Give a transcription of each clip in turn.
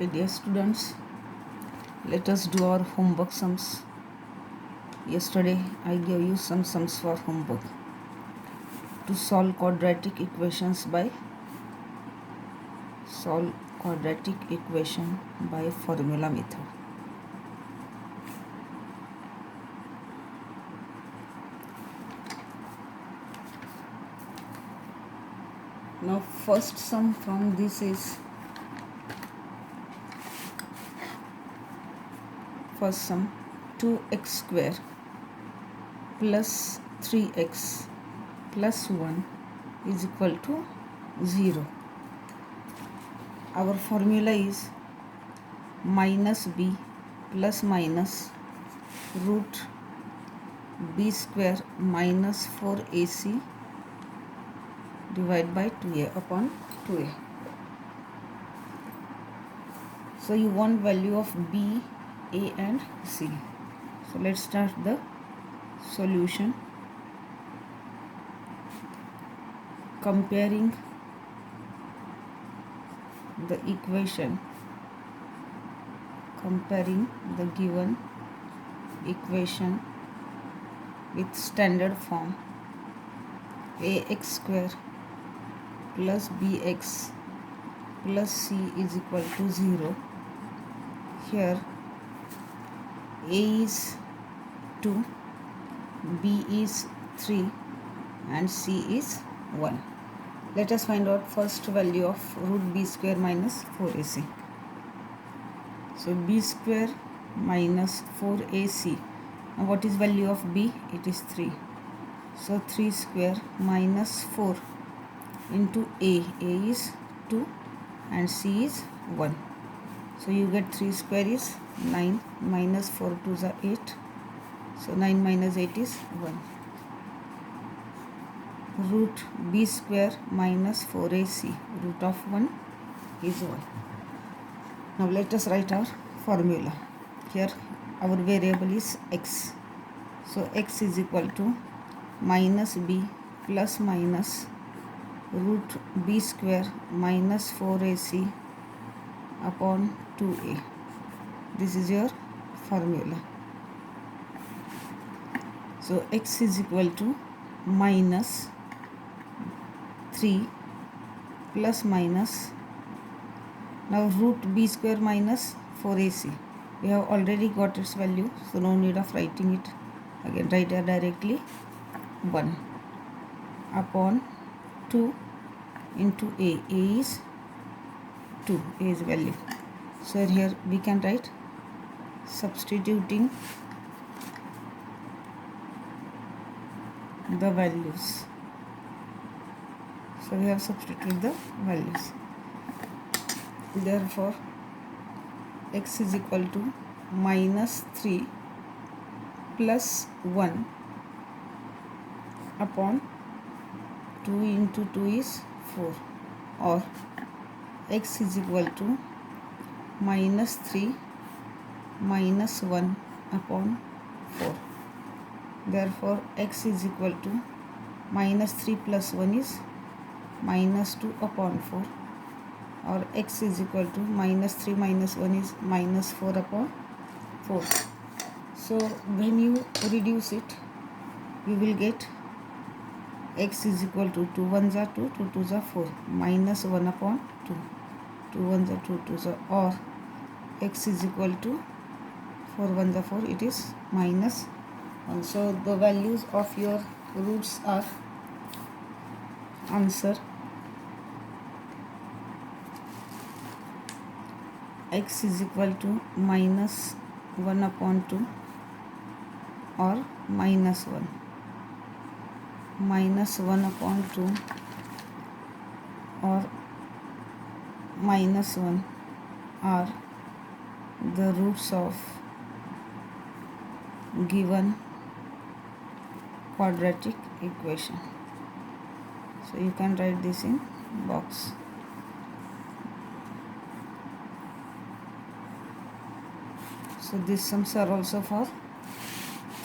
Okay, dear students, let us do our homework sums. Yesterday I gave you some sums for homework. To solve quadratic equations by formula method. Now first sum from this is first sum 2x square plus 3x plus 1 is equal to 0. Our formula is minus b plus minus root b square minus 4ac divided by 2a upon 2a. So you want value of b, a and c. So let's start the solution. Comparing the equation, comparing the given equation with standard form ax square plus bx plus c is equal to 0. Here a is 2, b is 3 and c is 1. Let us find out first value of root b square minus 4ac. So b square minus 4ac. Now what is value of b? It is 3. So 3 square minus 4 into a. A is 2 and c is 1. So you get 3 square is 9 minus 4 to the 8. So 9 minus 8 is 1. Root b square minus 4ac. Root of 1 is 1. Now let us write our formula. Here our variable is x. So x is equal to minus b plus minus root b square minus 4ac upon 2a. This is your formula. So x is equal to minus 3 plus minus, now root b square minus 4ac. We have already got its value, so no need of writing it again. Write it directly 1 upon 2 into a. A is 2, a is value. So here we can write substituting the values. So we have substituted the values. Therefore x is equal to minus 3 plus 1 upon 2 into 2 is 4, or x is equal to minus 3 minus 1 upon 4. Therefore x is equal to minus 3 plus 1 is minus 2 upon 4, or x is equal to minus 3 minus 1 is minus 4 upon 4. So when you reduce it, you will get x is equal to 2 1s are 2, 2 2s are 4, minus 1 upon 2, 2 1s are 2, 2s are, or x is equal to 4 1s are 4, it is minus 1. So the values of your roots are answer x is equal to minus 1 upon 2 or minus 1. Minus 1 upon 2 or minus 1 are the roots of given quadratic equation. So you can write this in box. So these sums are also for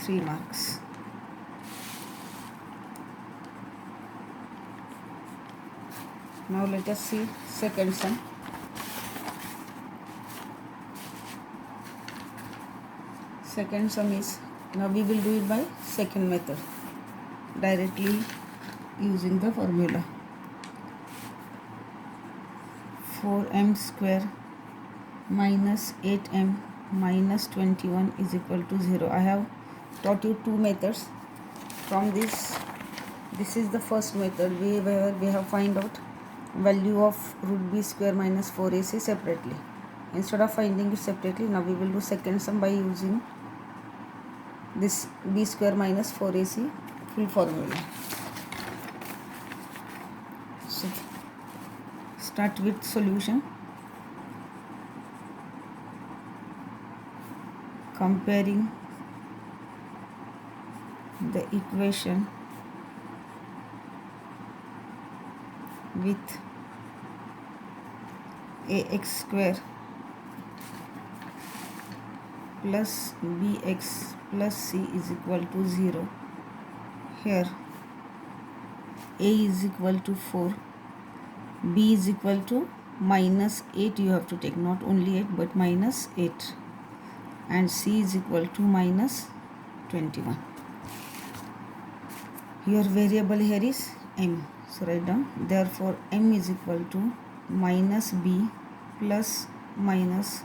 3 marks. Now let us see second sum. second sum is, now we will do it by second method, directly using the formula. 4m square minus 8m minus 21 is equal to 0. I have taught you two methods. From this is the first method where we have find out value of root b square minus 4ac separately. Instead of finding it separately, now we will do second sum by using this b square minus 4ac full formula. So start with solution. Comparing the equation with ax square plus bx plus c is equal to 0. Here a is equal to 4, b is equal to minus 8, you have to take not only 8 but minus 8, and c is equal to minus 21. Your variable here is m, so write down, therefore m is equal to minus b plus minus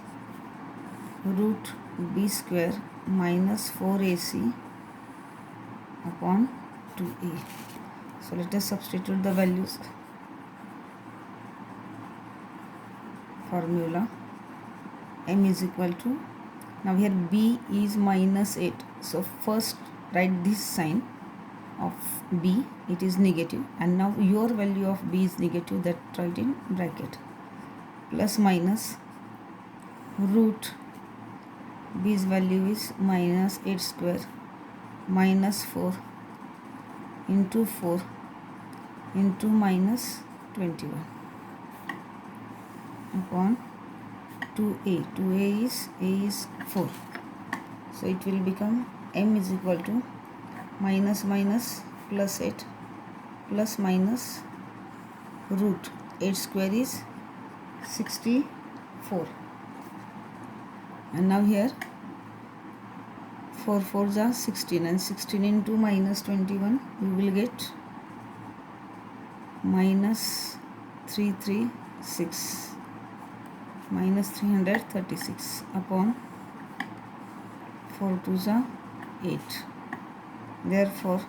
root b square minus 4ac upon 2a. So let us substitute the values. Formula, m is equal to, now here b is minus 8, so first write this sign of b, it is negative, and now your value of b is negative, that write in bracket, plus minus root b's value is minus 8 square minus 4 into 4 into minus 21 upon 2a. 2a is 4, so it will become m is equal to minus minus plus 8 plus minus root 8 square is 64, and now here 4 4s are 16, and 16 into minus 21 we will get minus 336 minus 336 upon 4 2s are 8. Therefore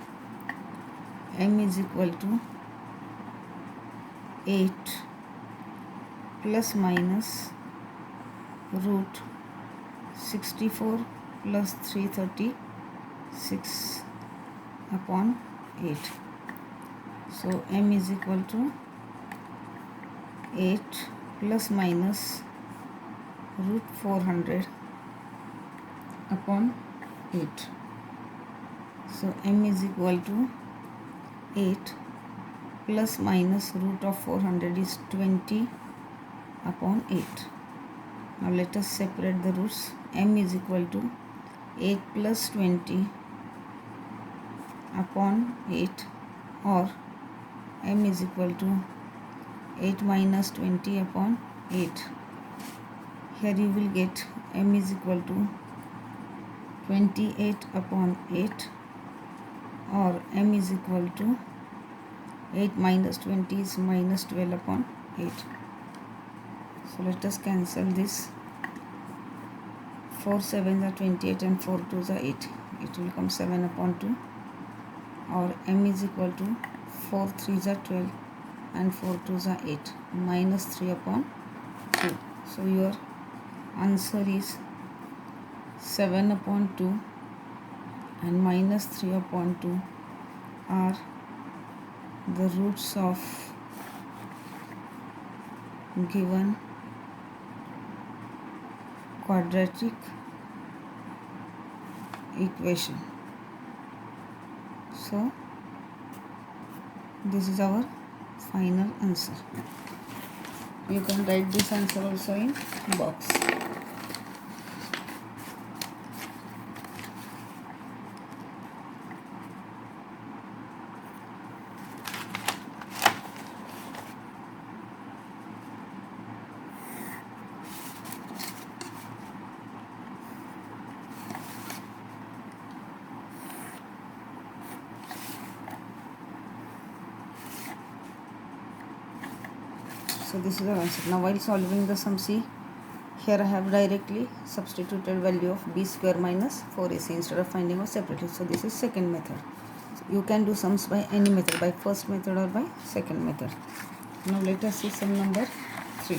m is equal to 8 plus minus root 64 plus 336 upon 8. So m is equal to 8 plus minus root 400 upon 8. So m is equal to 8 plus minus root of 400 is 20 upon 8. Now let us separate the roots. M is equal to 8 plus 20 upon 8, or m is equal to 8 minus 20 upon 8. Here you will get m is equal to 28 upon 8, or m is equal to 8 minus 20 is minus 12 upon 8. So let us cancel this. 4 7s are 28 and 4 2s are 8. It will come 7 upon 2, or m is equal to 4 3s are 12 and 4 2s are 8, minus 3 upon 2. So your answer is 7 upon 2 and minus 3 upon 2 are the roots of given quadratic equation. So this is our final answer. You can write this answer also in box. So this is the answer. Now while solving the sum, see, here I have directly substituted value of b square minus 4ac instead of finding out separately. So this is second method. So you can do sums by any method, by first method or by second method. Now let us see sum number 3.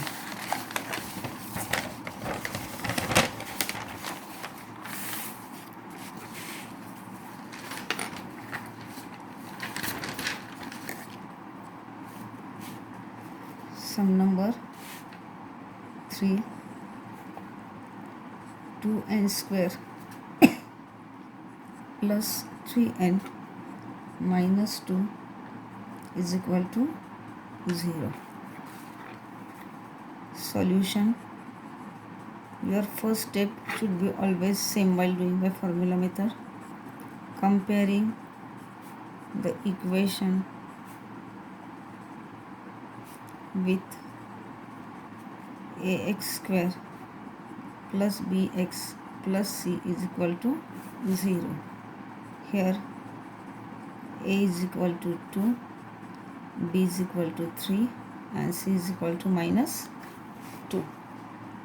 Sum number 3, 2n square plus 3n minus 2 is equal to 0. Solution. Your first step should be always same while doing by formula method. Comparing the equation with ax square plus bx plus c is equal to 0. Here a is equal to 2, b is equal to 3 and c is equal to minus 2.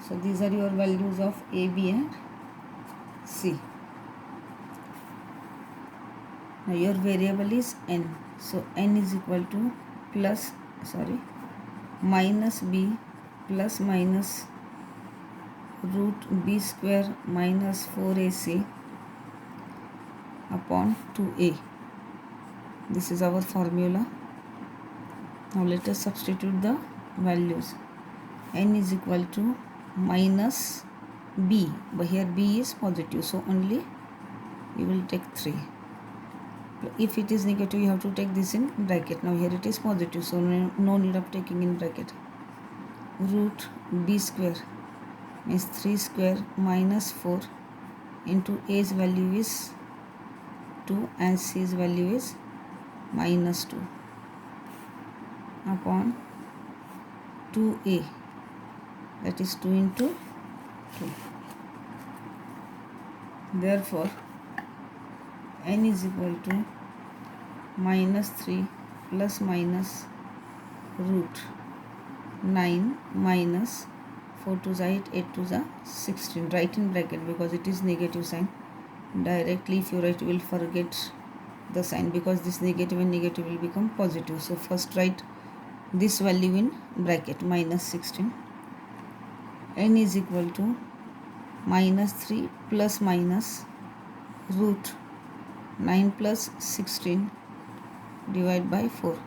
So these are your values of a, b and c. Now your variable is n. So n is equal to minus b plus minus root b square minus 4ac upon 2a. This is our formula. Now let us substitute the values. N is equal to minus b, but here b is positive, so only you will take 3. If it is negative, you have to take this in bracket. Now here it is positive, so no need of taking in bracket. Root b square means 3 square minus 4 into a's value is 2 and c's value is minus 2 upon 2a, that is 2 into 2. Therefore n is equal to minus 3 plus minus root 9 minus 4 to the 8, 8 to the 16. Write in bracket because it is negative sign. Directly if you write, you will forget the sign because this negative and negative will become positive. So first write this value in bracket, minus 16. N is equal to minus 3 plus minus root 9 plus 16 divided by 4.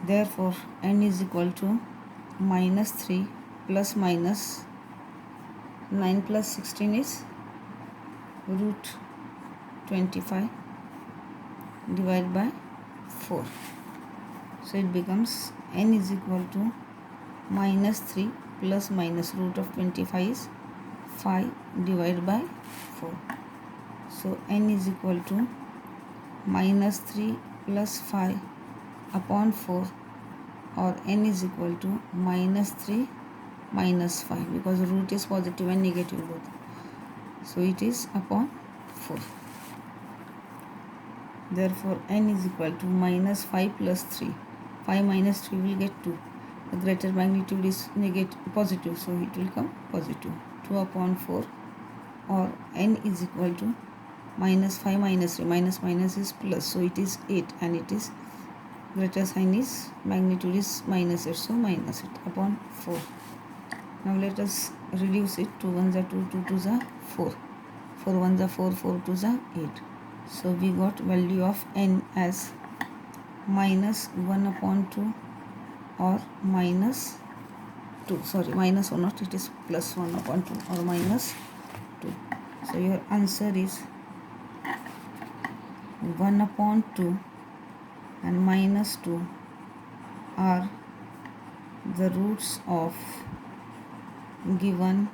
Therefore n is equal to minus 3 plus minus 9 plus 16 is root 25 divided by 4. So it becomes n is equal to minus 3 plus minus root of 25 is 5 divided by 4. So n is equal to minus 3 plus 5 upon 4, or n is equal to minus 3 minus 5 because root is positive and negative both. So it is upon 4. Therefore n is equal to minus 5 plus 3. 5 minus 3 will get 2. The greater magnitude is positive, so it will come positive. 2 upon 4, or n is equal to minus 5 minus 3. Minus minus is plus, so it is 8, and it is greater sign is magnitude is minus 8, so minus it upon 4. Now let us reduce it. 2 1s are 2, 2 2s are 4, 4 1s are 4, 4 2s are 8. So we got value of n as minus 1 upon 2 or minus 2. Sorry, minus or not, it is plus 1 upon 2 or minus 2. So your answer is 1 upon 2 and minus 2 are the roots of given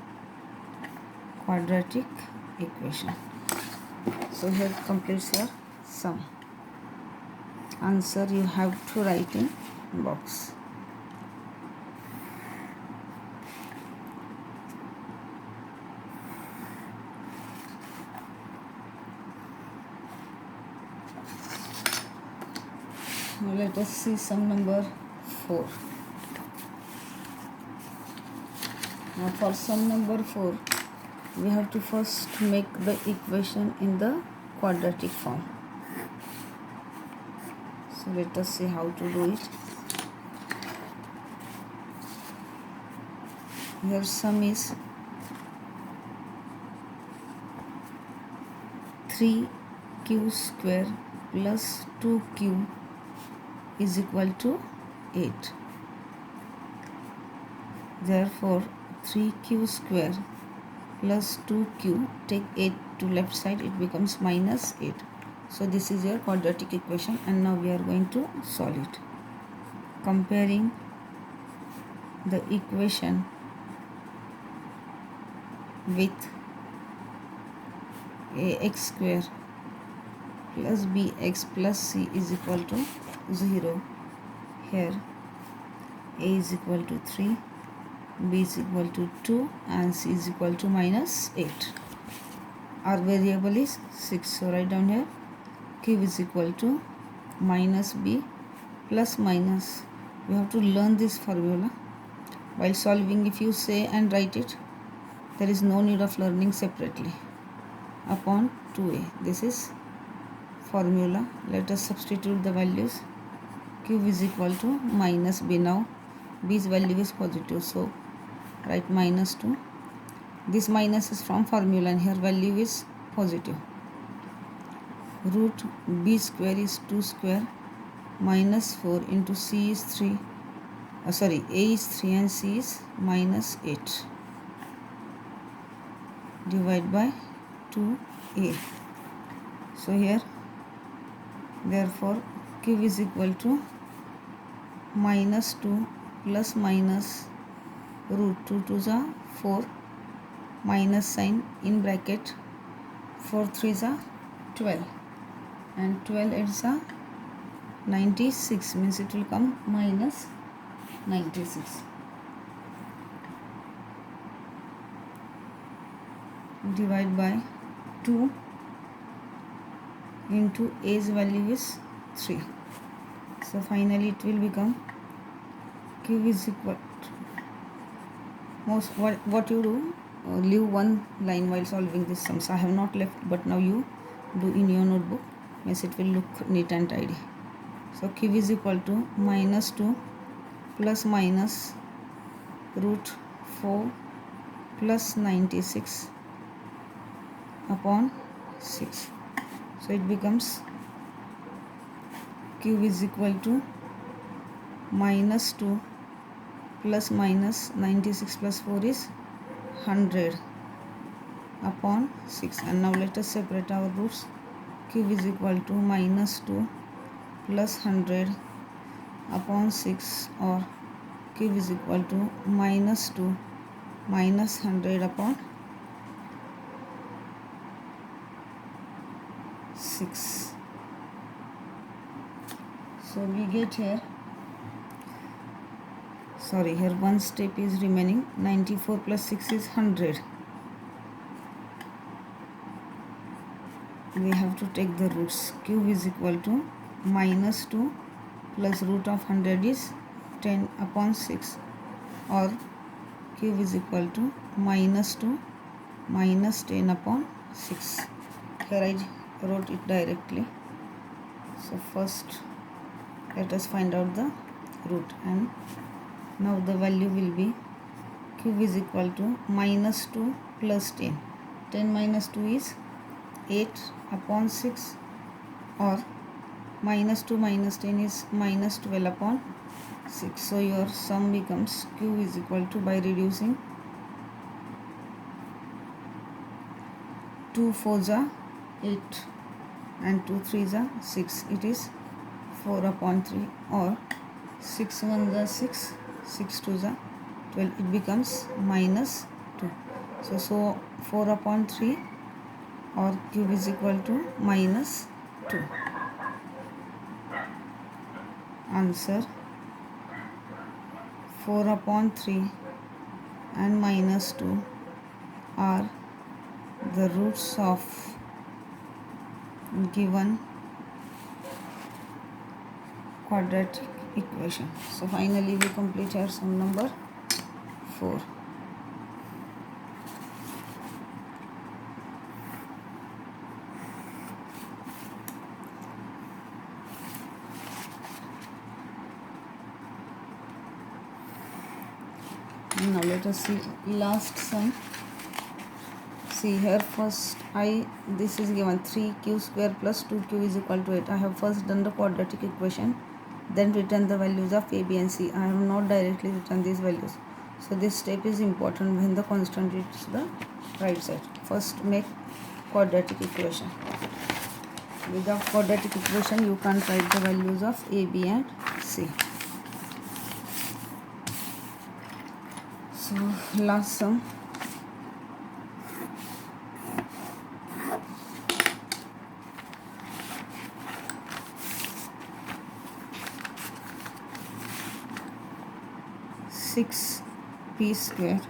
quadratic equation. So here completes your sum. Answer you have to write in box. Now let us see sum number 4. Now for sum number 4, we have to first make the equation in the quadratic form. So let us see how to do it. Here sum is 3q square plus 2q is equal to 8. Therefore 3q square plus 2q, take 8 to left side, it becomes minus 8. So this is your quadratic equation, and now we are going to solve it. Comparing the equation with ax square plus bx plus c is equal to 0. Here a is equal to 3, b is equal to 2 and c is equal to minus 8. Our variable is 6. So write down here q is equal to minus b plus minus. You have to learn this formula. While solving, if you say and write it, there is no need of learning separately. Upon 2a. This is formula. Let us substitute the values. Q is equal to minus b. Now b's value is positive, so write minus 2. This minus is from formula and here value is positive. Root b square is 2 square minus 4 into c is 3. A is 3 and c is minus 8. Divide by 2a. So here therefore q is equal to minus 2 plus minus root 2 to the 4 minus sign in bracket 4 3 is 12 and 12 is 96, means it will come minus 96. Divide by 2 into a's value is 3. So finally it will become q is equal to what you do, leave one line while solving this sums. I have not left, but now you do in your notebook, means it will look neat and tidy. So q is equal to minus 2 plus minus root 4 plus 96 upon 6. So it becomes q is equal to minus 2 plus minus 96 plus 4 is 100 upon 6. And now let us separate our roots. Q is equal to minus 2 plus 100 upon 6, or q is equal to minus 2 minus 100 upon 6. So we get here, here one step is remaining. 94 plus 6 is 100. We have to take the roots. Q is equal to minus 2 plus root of 100 is 10 upon 6, or q is equal to minus 2 minus 10 upon 6. Here I wrote it directly. So first let us find out the root, and now the value will be q is equal to minus 2 plus 10. 10 minus 2 is 8 upon 6, or minus 2 minus 10 is minus 12 upon 6. So your sum becomes q is equal to, by reducing, 2 4s are 8 and 2 3s are 6. It is 4 upon 3, or 6 1s are 6, 6 2s are 12. It becomes minus 2. So 4 upon 3, or q is equal to minus 2. Answer: 4 upon 3 and minus 2 are the roots of given quadratic equation. So finally we complete our sum number 4. Now let us see last sum. See here, first this is given 3q square plus 2q is equal to 8. I have first done the quadratic equation, then written the values of a, b and c. I have not directly written these values. So this step is important when the constant reaches the right side. First make quadratic equation. Without quadratic equation you can't write the values of a, b and c. So last sum. Six p square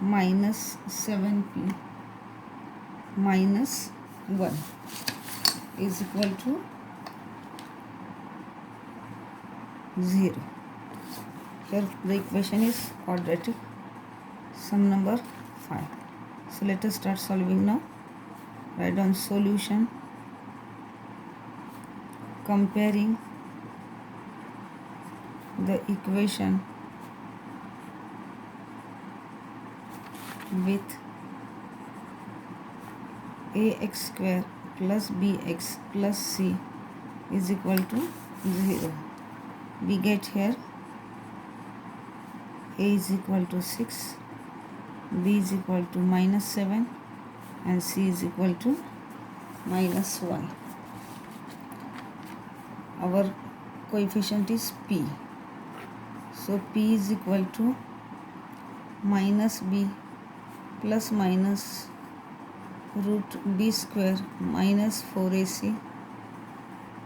minus 7p minus 1 is equal to 0. Here the equation is quadratic, sum number 5. So let us start solving now. Write down solution, comparing the equation with ax square plus bx plus c is equal to 0. We get here a is equal to 6, b is equal to minus 7 and c is equal to minus 1. Our coefficient is p. So p is equal to minus b plus minus root b square minus 4ac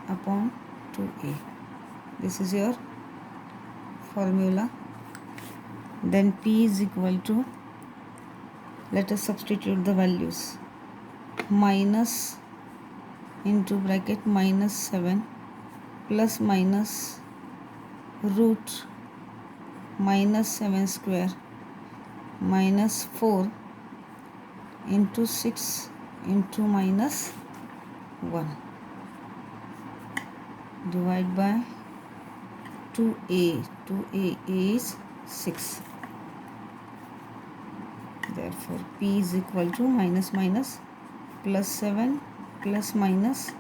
upon 2a. This is your formula. Then p is equal to, let us substitute the values, minus into bracket minus 7 plus minus root minus 7 square minus 4 into 6 into minus 1 divide by 2a. 2a is 6. Therefore p is equal to minus minus plus 7 plus minus,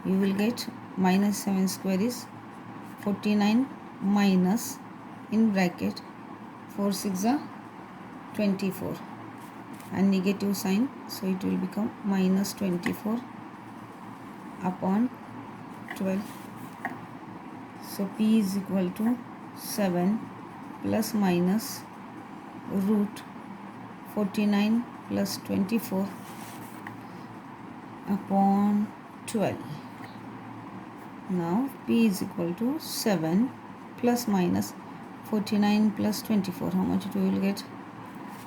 you will get minus 7 square is 49 minus in bracket 4 6 are 24 and negative sign, so it will become minus 24 upon 12. So p is equal to 7 plus minus root 49 plus 24 upon 12. Now p is equal to 7 plus minus 49 plus 24. How much it will get?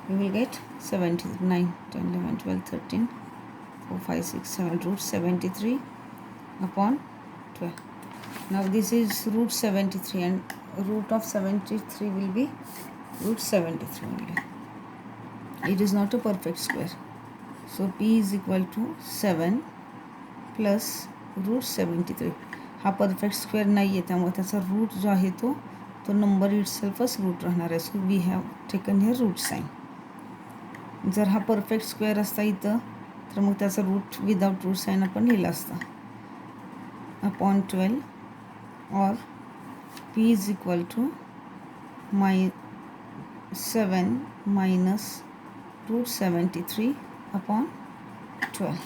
We will get 79, 10, 11, 12, 13, 4, 5, 6, 7, root 73 upon 12. Now this is root 73 and root of 73 will be root 73 only. It is not a perfect square. So p is equal to 7 plus root 73. हा perfect square नाही आहे, त्यामुळे त्याचा root जो आहे तो number इटसेल्फच root राहणार आहे. So we have taken here root sign. जर हा परफेक्ट स्क्वेअर असता इथं तर मग त्याचा रूट विदाउट रूट साईन आपण लिहिला असता अपॉन 12 और p is equal to 7 minus root 73 upon 12.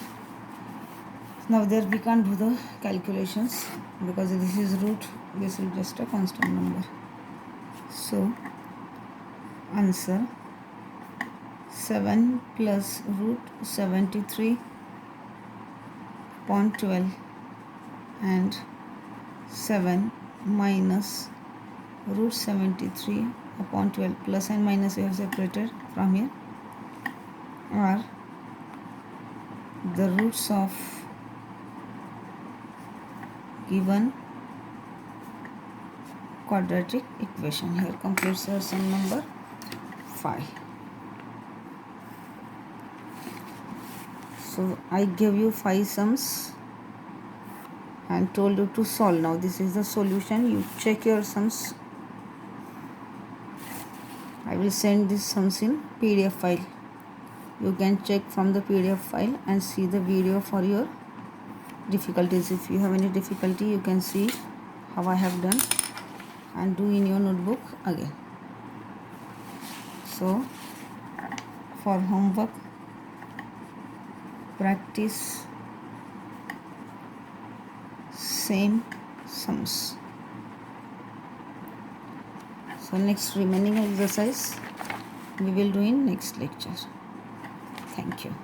Now there we can't do the calculations because this is root, this is just a constant number. So answer 7 plus root 73 upon 12 and 7 minus root 73 upon 12, plus and minus we have separated from here, are the roots of given quadratic equation. Here completes your sum number 5. So I gave you 5 sums and told you to solve. Now this is the solution. You check your sums. I will send these sums in PDF file. You can check from the PDF file and see the video for your difficulties. If you have any difficulty, you can see how I have done and do in your notebook again. So for homework, practice same sums. So next remaining exercise we will do in next lecture. Thank you.